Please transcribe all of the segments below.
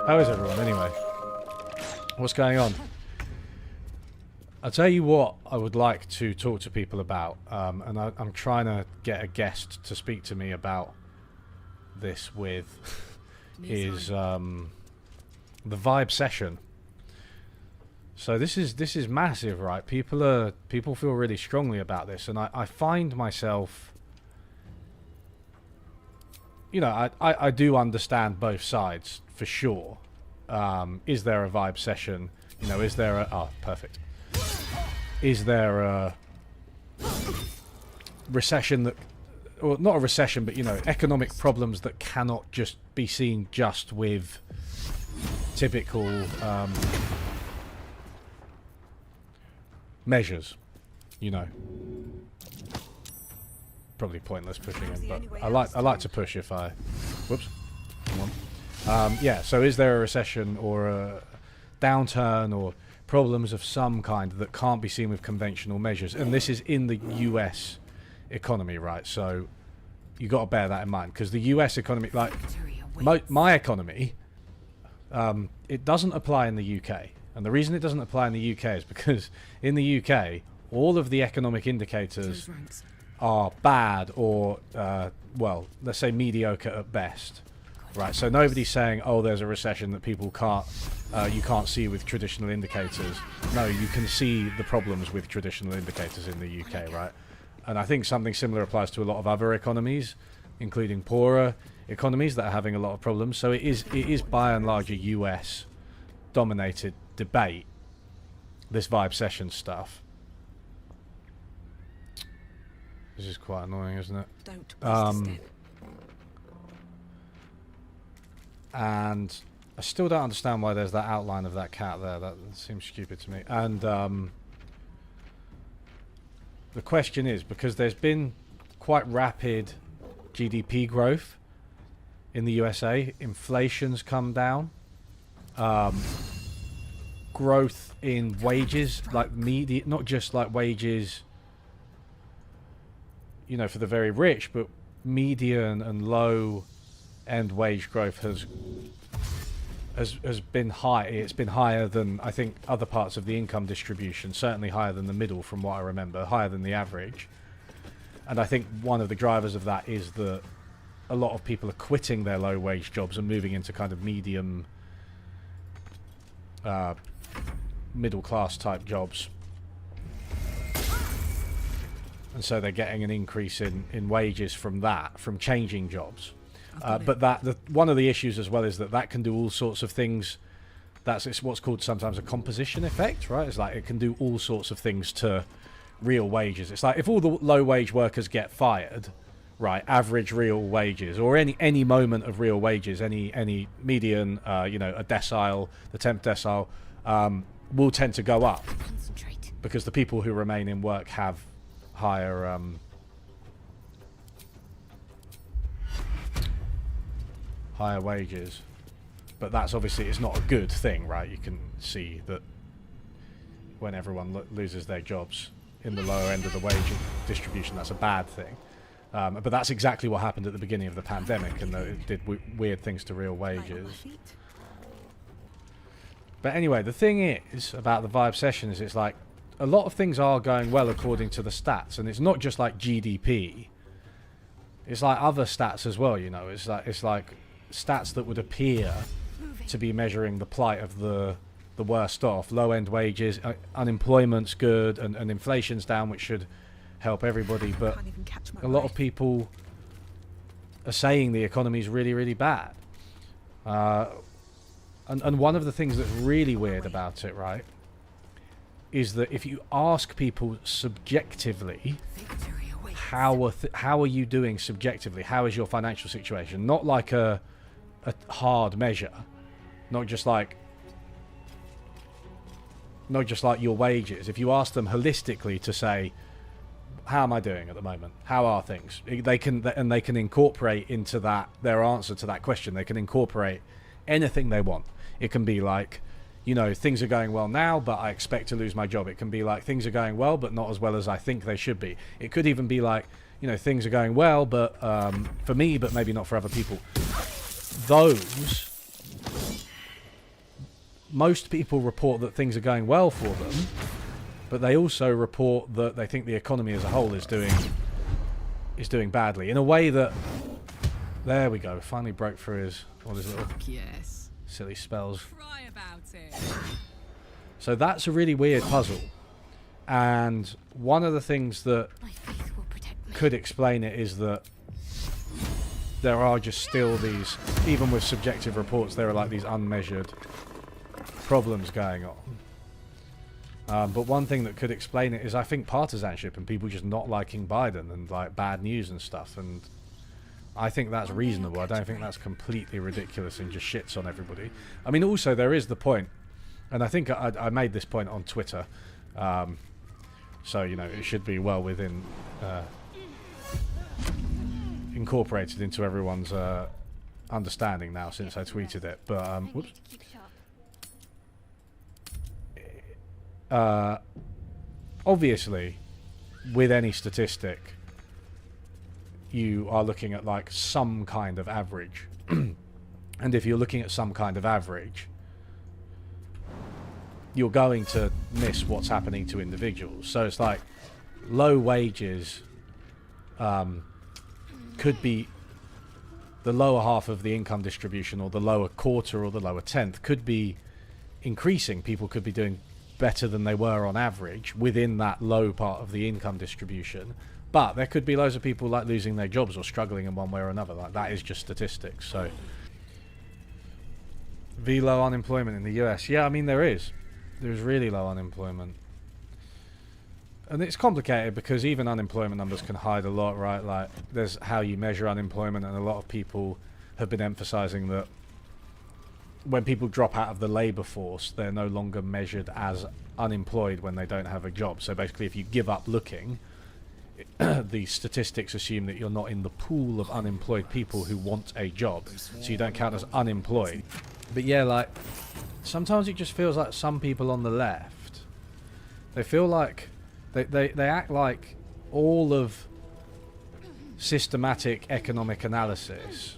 How is everyone anyway? What's going on? I'll tell you what I would like to talk to people about, and I'm trying to get a guest to speak to me about this with, is the Vibecession. So this is massive, right? People feel really strongly about this, and I find myself, you know, I do understand both sides for sure. Is there a Vibecession? You know, is there a perfect? Is there a recession that, or not a recession, but you know, economic problems that cannot just be seen just with typical measures, you know. Probably pointless pushing him, but I like to push if I. Whoops. Come on. Yeah. So, is there a recession or a downturn or problems of some kind that can't be seen with conventional measures? And this is in the US economy, right? So you got to bear that in mind, because the US economy, like my economy, it doesn't apply in the UK. And the reason it doesn't apply in the UK is because in the UK, all of the economic indicators are bad or, well, let's say mediocre at best. Right, so nobody's saying, oh, there's a recession that people can't, you can't see with traditional indicators. No, you can see the problems with traditional indicators in the UK, right? And I think something similar applies to a lot of other economies, including poorer economies that are having a lot of problems. So it is by and large a US-dominated debate, this Vibecession stuff. This is quite annoying, isn't it? Don't and I still don't understand why there's that outline of that cat there. That seems stupid to me. And the question is, because there's been quite rapid GDP growth in the USA, inflation's come down, growth in wages, like not just like wages, you know, for the very rich, but median and low end wage growth has been high. It's been higher than, I think, other parts of the income distribution, certainly higher than the middle from what I remember, higher than the average. And I think one of the drivers of that is that a lot of people are quitting their low wage jobs and moving into kind of medium middle class type jobs. And so they're getting an increase in wages from that, from changing jobs. But one of the issues as well is that can do all sorts of things. It's what's called sometimes a composition effect, right? It's like it can do all sorts of things to real wages. It's like if all the low wage workers get fired, right? Average real wages, or any moment of real wages, any median, you know, a decile, the 10th decile, will tend to go up because the people who remain in work have higher higher wages. But that's obviously, it's not a good thing, right? You can see that when everyone loses their jobs in the lower end of the wage distribution, that's a bad thing. But that's exactly what happened at the beginning of the pandemic, and it did weird things to real wages. But anyway, the thing is about the Vibecession is it's like a lot of things are going well according to the stats, and it's not just like GDP. It's like other stats as well, you know. It's like stats that would appear to be measuring the plight of the worst off. Low-end wages, unemployment's good, and inflation's down, which should help everybody. But a lot of people are saying the economy's really, really bad. And one of the things that's really weird about it, right, is that if you ask people subjectively, how are you doing subjectively? How is your financial situation? Not like a hard measure, not just like your wages. If you ask them holistically to say, how am I doing at the moment? How are things? They can incorporate into that, their answer to that question. They can incorporate anything they want. It can be like, you know, things are going well now, but I expect to lose my job. It can be like, things are going well, but not as well as I think they should be. It could even be like, you know, things are going well, but for me, but maybe not for other people. Those most people report that things are going well for them, but they also report that they think the economy as a whole is doing badly in a way that, there we go, finally broke through all his little silly spells. Cry about it. So that's a really weird puzzle, and one of the things that could explain it is that there are just still these, even with subjective reports, there are like these unmeasured problems going on. But one thing that could explain it is, I think, partisanship and people just not liking Biden and like bad news and stuff. And I think that's reasonable. I don't think that's completely ridiculous and just shits on everybody. I mean, also there is the point, and I think I made this point on Twitter, so you know it should be well within incorporated into everyone's understanding now since I tweeted it. But whoops. Obviously, with any statistic, you are looking at like some kind of average, and if you're looking at some kind of average, you're going to miss what's happening to individuals. So it's like low wages could be the lower half of the income distribution, or the lower quarter or the lower tenth could be increasing. People could be doing better than they were on average within that low part of the income distribution, but there could be loads of people like losing their jobs or struggling in one way or another. Like, that is just statistics. So low unemployment in the US, yeah, I mean there's really low unemployment, and it's complicated because even unemployment numbers can hide a lot, right? Like, there's how you measure unemployment, and a lot of people have been emphasizing that when people drop out of the labor force, they're no longer measured as unemployed when they don't have a job. So basically, if you give up looking, the statistics assume that you're not in the pool of unemployed people who want a job, so you don't count as unemployed. But yeah, like, sometimes it just feels like some people on the left, they feel like they act like all of systematic economic analysis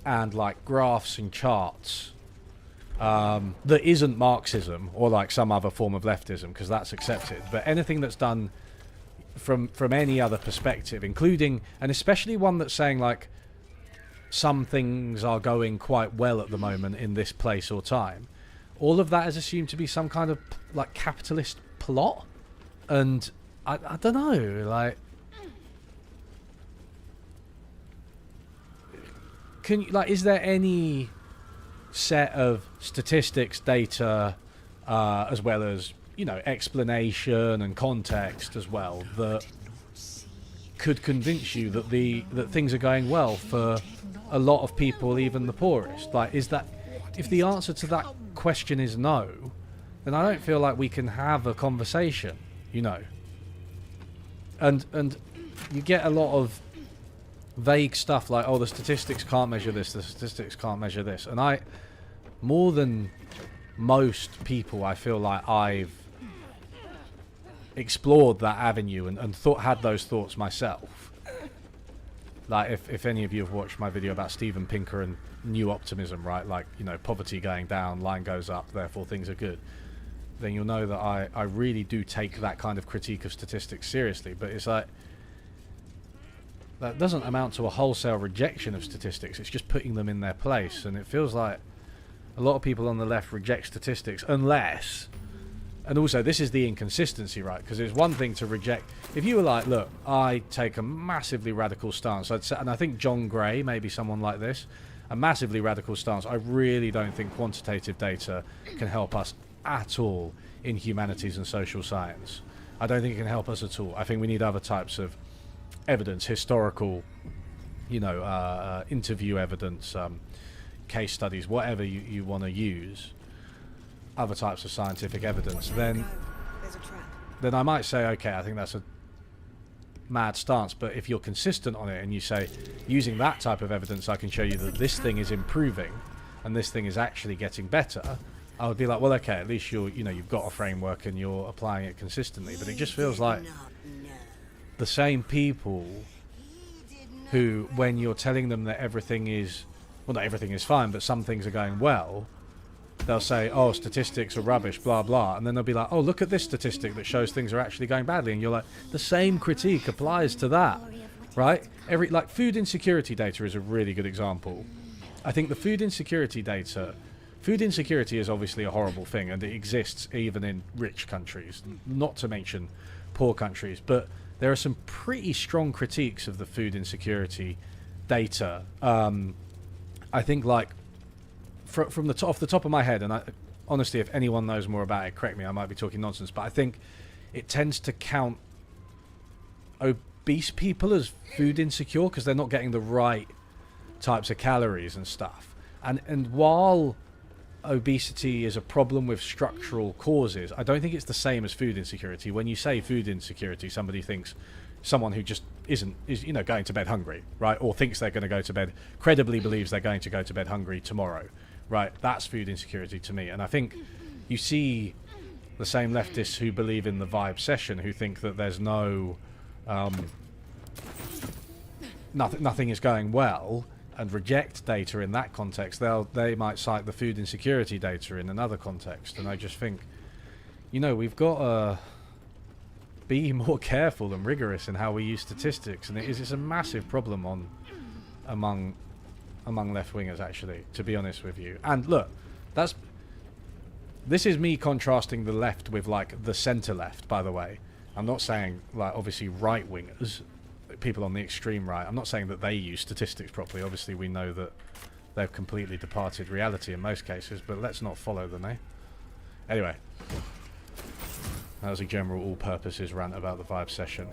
and like graphs and charts that isn't Marxism or like some other form of leftism, because that's accepted, but anything that's done from any other perspective, including and especially one that's saying like some things are going quite well at the moment in this place or time, all of that is assumed to be some kind of like capitalist plot. And I don't know, like, can you, like, is there any set of statistics, data, as well as, you know, explanation and context as well, that could convince you that that things are going well for a lot of people, even the poorest? Like, is that, if the answer to that question is no, then I don't feel like we can have a conversation, you know. And you get a lot of vague stuff like, oh, the statistics can't measure this, the statistics can't measure this. And I, more than most people, I feel like I've explored that avenue and had those thoughts myself. Like, if any of you have watched my video about Steven Pinker and new optimism, right, like, you know, poverty going down, line goes up, therefore things are good, then you'll know that I really do take that kind of critique of statistics seriously. But it's like, that doesn't amount to a wholesale rejection of statistics, it's just putting them in their place. And it feels like a lot of people on the left reject statistics unless, and also this is the inconsistency, right, because it's one thing to reject, if you were like, look, I take a massively radical stance, I'd say, and I think John Gray, maybe someone like this, a massively radical stance, I really don't think quantitative data can help us at all in humanities and social science. I don't think it can help us at all. I think we need other types of evidence, historical, you know, interview evidence, case studies, whatever you want to use, other types of scientific evidence. Then I might say, okay, I think that's a mad stance. But if you're consistent on it and you say, using that type of evidence, I can show you that this thing is improving and this thing is actually getting better, I would be like, well, okay, at least you've got a framework and you're applying it consistently. But it just feels like the same people who, when you're telling them that everything is, well, not everything is fine, but some things are going well, they'll say, oh, statistics are rubbish, blah, blah. And then they'll be like, oh, look at this statistic that shows things are actually going badly. And you're like, the same critique applies to that, right? Like, food insecurity data is a really good example. I think the food insecurity data... Food insecurity is obviously a horrible thing, and it exists even in rich countries, not to mention poor countries. But there are some pretty strong critiques of the food insecurity data. I think, like, from the off the top of my head, and honestly, if anyone knows more about it, correct me, I might be talking nonsense, but I think it tends to count obese people as food insecure because they're not getting the right types of calories and stuff. And while obesity is a problem with structural causes, I don't think it's the same as food insecurity. When you say food insecurity, somebody thinks someone who just is going to bed hungry, right? Or thinks they're going to go to bed, credibly believes they're going to go to bed hungry tomorrow, right? That's food insecurity to me. And I think you see the same leftists who believe in the Vibecession, who think that there's nothing is going well, and reject data in that context. They might cite the food insecurity data in another context. And I just think, we've got to be more careful and rigorous in how we use statistics, and it's a massive problem among left-wingers, actually, to be honest with you. And look, this is me contrasting the left with, like, the centre-left, by the way. I'm not saying, like, obviously right-wingers, people on the extreme right, I'm not saying that they use statistics properly. Obviously, we know that they've completely departed reality in most cases, but let's not follow them, eh? Anyway, that was a general all-purposes rant about the Vibecession.